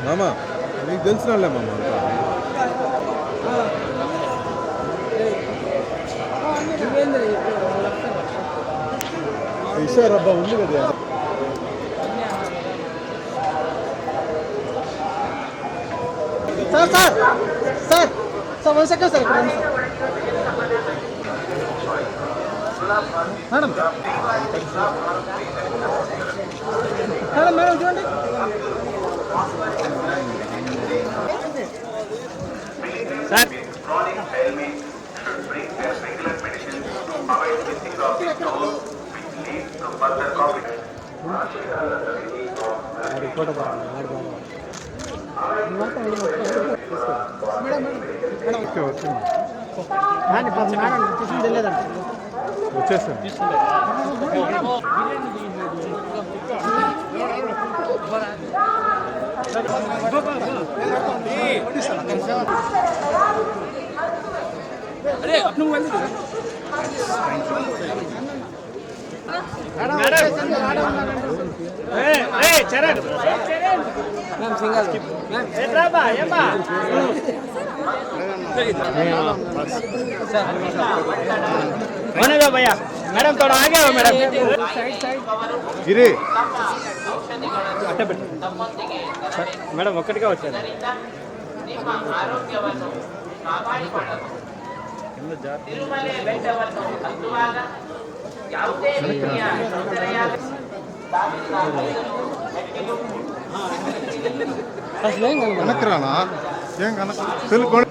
మామ నీకు తెలిసిన వాళ్ళే మామ ఇచ్చారబ్బా ఉంది కదా sir sir sir sir one second sir madam madam madam చూడండి సార్ వచ్చేసాను अरे अपने मोबाइल से चरण मैम सिंगल मैम एट्राबा एम्बा होने दो भैया मैडम थोड़ा आगे हो मैडम साइड साइड గిరి అట్ట పెట్టు మేడం ఒక్కటిగా వచ్చారు వెనక్కి రానా ఏం కనక తెలుగు